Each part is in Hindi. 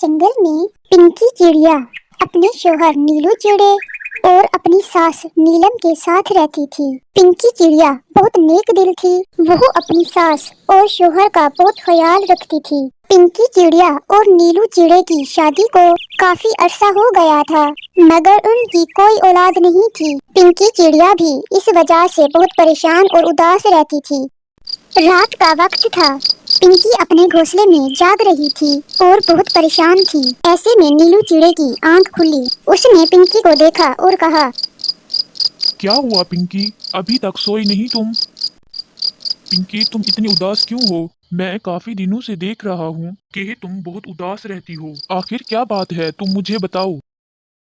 जंगल में पिंकी चिड़िया अपने शोहर नीलू चिड़े और अपनी सास नीलम के साथ रहती थी। पिंकी चिड़िया बहुत नेक दिल थी। वो अपनी सास और शोहर का बहुत ख्याल रखती थी। पिंकी चिड़िया और नीलू चिड़े की शादी को काफी अरसा हो गया था, मगर उनकी कोई औलाद नहीं थी। पिंकी चिड़िया भी इस वजह से बहुत परेशान और उदास रहती थी। रात का वक्त था। पिंकी अपने घोंसले में जाग रही थी और बहुत परेशान थी। ऐसे में नीलू चिड़े की आंख खुली। उसने पिंकी को देखा और कहा, क्या हुआ पिंकी, अभी तक सोई नहीं तुम? पिंकी, तुम इतनी उदास क्यों हो? मैं काफी दिनों से देख रहा हूँ कि तुम बहुत उदास रहती हो। आखिर क्या बात है, तुम मुझे बताओ।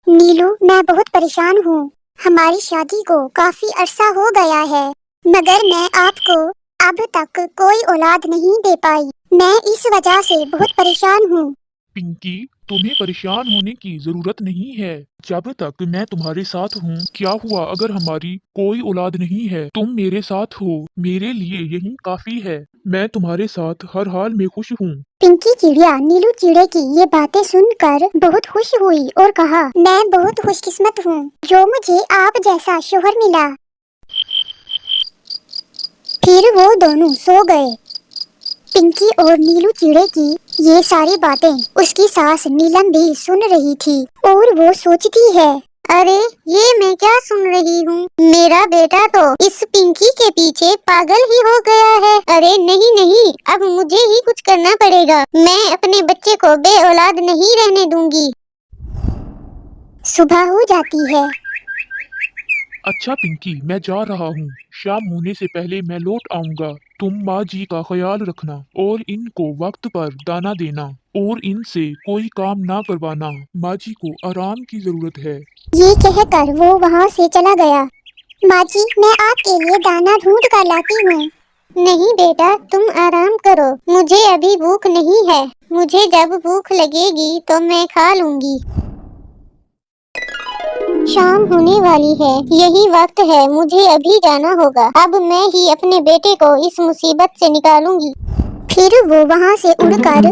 नीलू, मैं बहुत परेशान हूँ। हमारी शादी को काफी अरसा हो गया है, मगर मैं आपको अब तक कोई औलाद नहीं दे पाई। मैं इस वजह से बहुत परेशान हूँ। पिंकी, तुम्हें परेशान होने की जरूरत नहीं है। जब तक मैं तुम्हारे साथ हूँ, क्या हुआ अगर हमारी कोई औलाद नहीं है? तुम मेरे साथ हो, मेरे लिए यही काफी है। मैं तुम्हारे साथ हर हाल में खुश हूँ। पिंकी चिड़िया नीलू चिड़े की ये बातें सुनकर बहुत खुश हुई और कहा, मैं बहुत खुशकिस्मत हूँ जो मुझे आप जैसा शोहर मिला। फिर वो दोनों सो गए। पिंकी और नीलू चिड़े की ये सारी बातें उसकी सास नीलम भी सुन रही थी और वो सोचती है, अरे ये मैं क्या सुन रही हूँ? मेरा बेटा तो इस पिंकी के पीछे पागल ही हो गया है। अरे नहीं नहीं, अब मुझे ही कुछ करना पड़ेगा। मैं अपने बच्चे को बे औलाद नहीं रहने दूंगी। सुबह हो जाती है। अच्छा पिंकी, मैं जा रहा हूँ। शाम होने से पहले मैं लौट आऊंगा। तुम माँ जी का ख्याल रखना और इनको वक्त पर दाना देना और इनसे कोई काम ना करवाना। माँ जी को आराम की जरूरत है। ये कहकर वो वहाँ से चला गया। माँ जी, मैं आपके लिए दाना ढूंढ कर लाती हूँ। नहीं बेटा, तुम आराम करो, मुझे अभी भूख नहीं है। मुझे जब भूख लगेगी तो मैं खा लूंगी। शाम होने वाली है, यही वक्त है, मुझे अभी जाना होगा। अब मैं ही अपने बेटे को इस मुसीबत से निकालूंगी। फिर वो वहाँ से उड़कर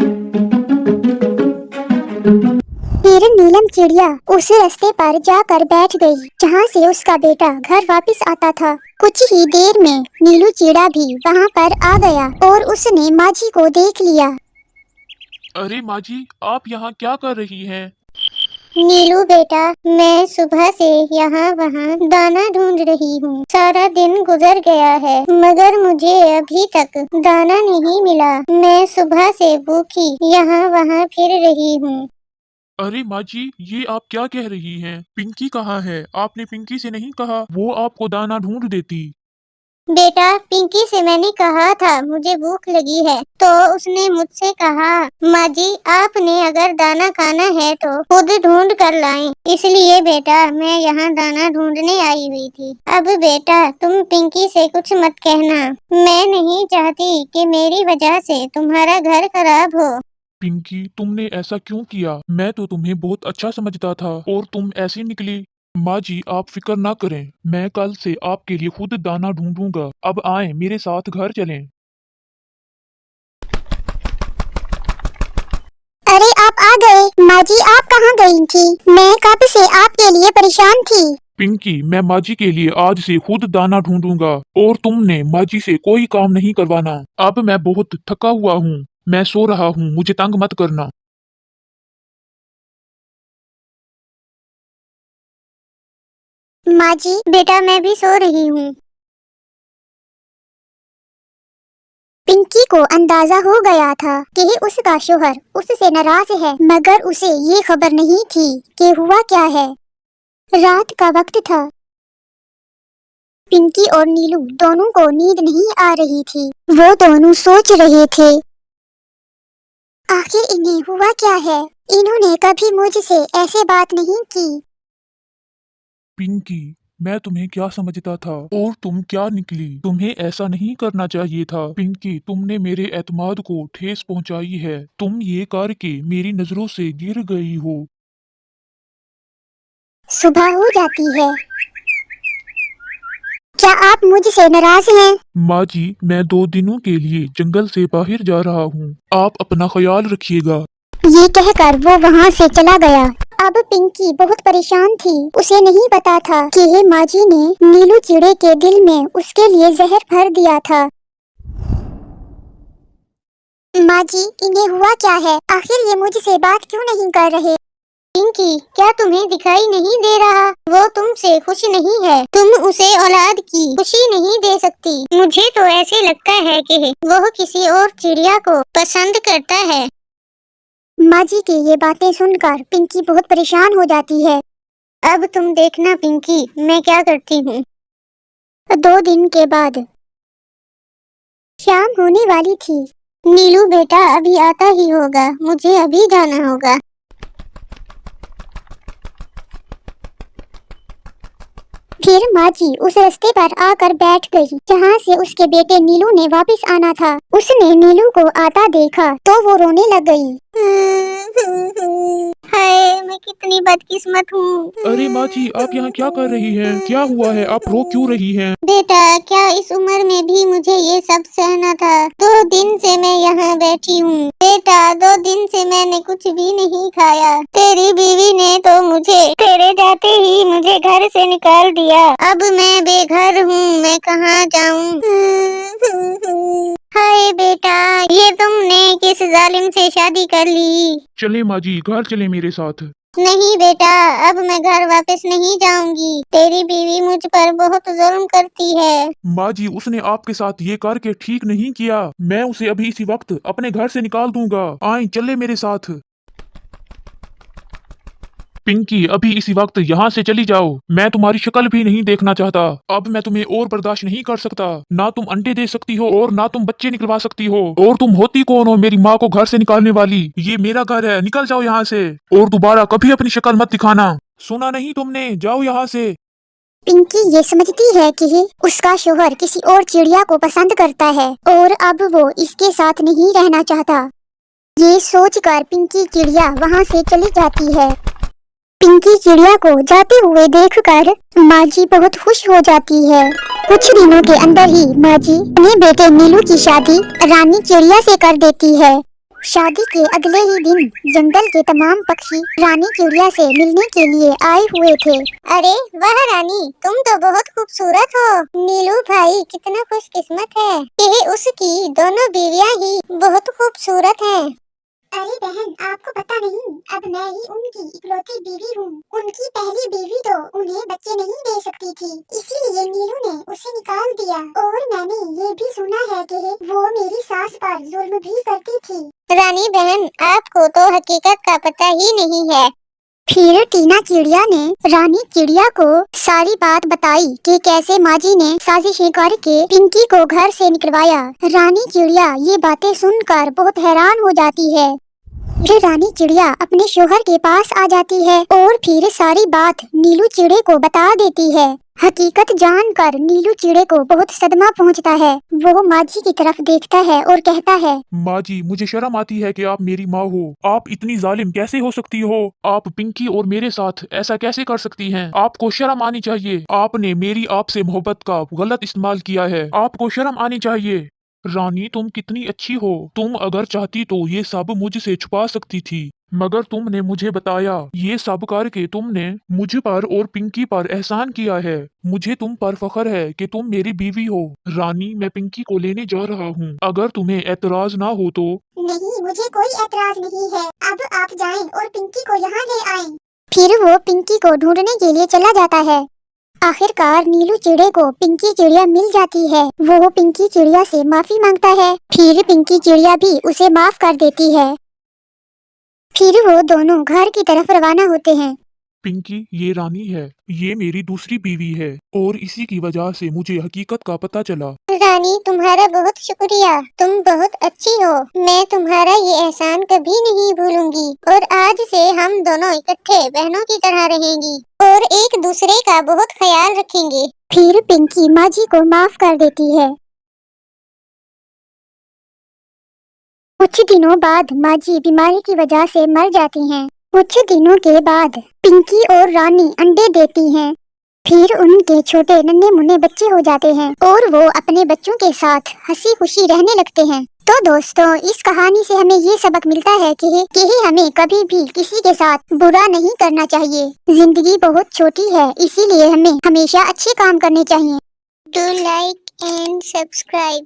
फिर नीलम चिड़िया उस रास्ते पर जाकर बैठ गई जहाँ से उसका बेटा घर वापस आता था। कुछ ही देर में नीलू चिड़ा भी वहाँ पर आ गया और उसने माँ जी को देख लिया। अरे माँ जी, आप यहाँ क्या कर रही हैं? नीलू बेटा, मैं सुबह से यहाँ वहाँ दाना ढूंढ रही हूँ। सारा दिन गुजर गया है, मगर मुझे अभी तक दाना नहीं मिला। मैं सुबह से भूखी यहाँ वहाँ फिर रही हूँ। अरे माँ जी, ये आप क्या कह रही हैं? पिंकी कहाँ है? आपने पिंकी से नहीं कहा वो आपको दाना ढूंढ देती? बेटा, पिंकी से मैंने कहा था मुझे भूख लगी है, तो उसने मुझसे कहा, माँ जी आपने अगर दाना खाना है तो खुद ढूंढ कर लाएं। इसलिए बेटा मैं यहाँ दाना ढूंढने आई हुई थी। अब बेटा तुम पिंकी से कुछ मत कहना। मैं नहीं चाहती कि मेरी वजह से तुम्हारा घर खराब हो। पिंकी, तुमने ऐसा क्यों किया? मैं तो तुम्हें बहुत अच्छा समझता था और तुम ऐसी निकली। माँ जी, आप फिक्र ना करें, मैं कल से आपके लिए खुद दाना ढूंढूंगा। अब आए मेरे साथ घर चलें। अरे आप आ गए। माँ जी आप कहाँ गई थी? मैं कब से आपके लिए परेशान थी। पिंकी, मैं माँ जी के लिए आज से खुद दाना ढूंढूंगा और तुमने माँ जी से कोई काम नहीं करवाना। अब मैं बहुत थका हुआ हूँ, मैं सो रहा हूँ, मुझे तंग मत करना। माँ जी बेटा मैं भी सो रही हूँ। पिंकी को अंदाजा हो गया था कि उसका शोहर उससे नाराज है, मगर उसे ये खबर नहीं थी कि हुआ क्या है। रात का वक्त था। पिंकी और नीलू दोनों को नींद नहीं आ रही थी। वो दोनों सोच रहे थे, आखिर इन्हें हुआ क्या है? इन्होंने कभी मुझसे ऐसे बात नहीं की। पिंकी, मैं तुम्हें क्या समझता था और तुम क्या निकली। तुम्हें ऐसा नहीं करना चाहिए था। पिंकी, तुमने मेरे एतमाद को ठेस पहुंचाई है। तुम ये करके मेरी नजरों से गिर गई हो। सुबह हो जाती है। क्या आप मुझसे नाराज हैं? माँ जी, मैं 2 दिनों के लिए जंगल से बाहर जा रहा हूँ। आप अपना ख्याल रखिएगा। ये कहकर वो वहाँ से चला गया। अब पिंकी बहुत परेशान थी। उसे नहीं पता था कि माँ जी ने नीलू चिड़े के दिल में उसके लिए जहर भर दिया था। माँ जी, इन्हें हुआ क्या है? आखिर ये मुझसे बात क्यों नहीं कर रहे? पिंकी, क्या तुम्हें दिखाई नहीं दे रहा? वो तुमसे खुश नहीं है। तुम उसे औलाद की खुशी नहीं दे सकती। मुझे तो ऐसे लगता है कि वो किसी और चिड़िया को पसंद करता है। माँ जी की ये बातें सुनकर पिंकी बहुत परेशान हो जाती है। अब तुम देखना पिंकी, मैं क्या करती हूँ। 2 दिन के बाद शाम होने वाली थी। नीलू बेटा अभी आता ही होगा, मुझे अभी जाना होगा। फिर माँ जी उस रास्ते पर आकर बैठ गई जहाँ से उसके बेटे नीलू ने वापस आना था। उसने नीलू को आता देखा तो वो रोने लग गई। हाय, मैं कितनी बदकिस्मत हूँ। अरे माँ जी, आप यहाँ क्या कर रही हैं? क्या हुआ है? आप रो क्यों रही हैं? बेटा, क्या इस उम्र में भी मुझे ये सब सहना था? 2 दिन से मैं यहाँ बैठी हूँ। बेटा, 2 दिन से मैंने कुछ भी नहीं खाया। तेरी बीवी ने तो मुझे तेरे जाते ही मुझे घर से निकाल दिया। अब मैं बेघर हूँ, मैं कहाँ जाऊँ? हाय बेटा, ये तुमने किस जालिम से शादी कर ली? चले माँ जी, घर चले मेरे साथ। नहीं बेटा, अब मैं घर वापस नहीं जाऊंगी। तेरी बीवी मुझ पर बहुत जुल्म करती है। माँ जी, उसने आपके साथ ये करके ठीक नहीं किया। मैं उसे अभी इसी वक्त अपने घर से निकाल दूंगा। आए, चले मेरे साथ। पिंकी, अभी इसी वक्त यहाँ से चली जाओ। मैं तुम्हारी शक्ल भी नहीं देखना चाहता। अब मैं तुम्हें और बर्दाश्त नहीं कर सकता। ना तुम अंडे दे सकती हो और ना तुम बच्चे निकलवा सकती हो। और तुम होती कौन हो मेरी माँ को घर से निकालने वाली? ये मेरा घर है, निकल जाओ यहाँ से। और दोबारा कभी अपनी शक्ल मत दिखाना। सुना नहीं तुमने? जाओ यहाँ से। पिंकी ये समझती है कि उसका शोहर किसी और चिड़िया को पसंद करता है और अब वो इसके साथ नहीं रहना चाहता। ये सोचकर पिंकी चिड़िया वहाँ से चली जाती है। पिंकी चिड़िया को जाते हुए देखकर माँ जी बहुत खुश हो जाती है। कुछ दिनों के अंदर ही माँ जी अपने बेटे नीलू की शादी रानी चिड़िया से कर देती है। शादी के अगले ही दिन जंगल के तमाम पक्षी रानी चिड़िया से मिलने के लिए आए हुए थे। अरे वाह रानी, तुम तो बहुत खूबसूरत हो। नीलू भाई कितना खुशकिस्मत है कि उसकी दोनों बीवियां ही बहुत खूबसूरत हैं। अरे बहन, आपको पता नहीं, अब मैं ही उनकी इकलौती बीवी हूँ। उनकी पहली बीवी तो उन्हें बच्चे नहीं दे सकती थी, इसीलिए नीलू ने उसे निकाल दिया। और मैंने ये भी सुना है कि वो मेरी सास पर जुल्म भी करती थी। रानी बहन, आपको तो हकीकत का पता ही नहीं है। फिर टीना चिड़िया ने रानी चिड़िया को सारी बात बताई कि कैसे माँ जी ने साजिशें करके पिंकी को घर से निकलवाया। रानी चिड़िया ये बातें सुनकर बहुत हैरान हो जाती है। फिर रानी चिड़िया अपने शोहर के पास आ जाती है और फिर सारी बात नीलू चिड़े को बता देती है। हकीकत जानकर नीलू चिड़े को बहुत सदमा पहुंचता है। वो माँ जी की तरफ देखता है और कहता है, माँ जी, मुझे शर्म आती है कि आप मेरी माँ हो। आप इतनी जालिम कैसे हो सकती हो? आप पिंकी और मेरे साथ ऐसा कैसे कर सकती हैं? आपको शर्म आनी चाहिए। आपने मेरी आपसे मोहब्बत का गलत इस्तेमाल किया है। आपको शर्म आनी चाहिए। रानी, तुम कितनी अच्छी हो। तुम अगर चाहती तो ये सब मुझसे छुपा सकती थी, मगर तुमने मुझे बताया। ये सब करके तुमने मुझ पर और पिंकी पर एहसान किया है। मुझे तुम पर फख्र है कि तुम मेरी बीवी हो। रानी, मैं पिंकी को लेने जा रहा हूँ। अगर तुम्हें एतराज ना हो तो। नहीं, मुझे कोई एतराज नहीं है। अब आप जाएं और पिंकी को यहाँ ले आएं। फिर वो पिंकी को ढूंढने के लिए चला जाता है। आखिरकार नीलू चिड़े को पिंकी चिड़िया मिल जाती है। वो पिंकी चिड़िया से माफी मांगता है। फिर पिंकी चिड़िया भी उसे माफ कर देती है। फिर वो दोनों घर की तरफ रवाना होते हैं। पिंकी, ये रानी है। ये मेरी दूसरी बीवी है और इसी की वजह से मुझे हकीकत का पता चला। रानी, तुम्हारा बहुत शुक्रिया। तुम बहुत अच्छी हो। मैं तुम्हारा ये एहसान कभी नहीं भूलूंगी और आज से हम दोनों इकट्ठे बहनों की तरह रहेंगी और एक दूसरे का बहुत ख्याल रखेंगे। फिर पिंकी माँ जी को माफ कर देती है। कुछ दिनों बाद माँ जी बीमारी की वजह से मर जाती हैं। कुछ दिनों के बाद पिंकी और रानी अंडे देती हैं। फिर उनके छोटे नन्हे मुन्ने बच्चे हो जाते हैं और वो अपने बच्चों के साथ हंसी खुशी रहने लगते हैं। तो दोस्तों, इस कहानी से हमें ये सबक मिलता है कि हमें कभी भी किसी के साथ बुरा नहीं करना चाहिए। जिंदगी बहुत छोटी है, इसीलिए हमें हमेशा अच्छे काम करने चाहिए। Do like and subscribe.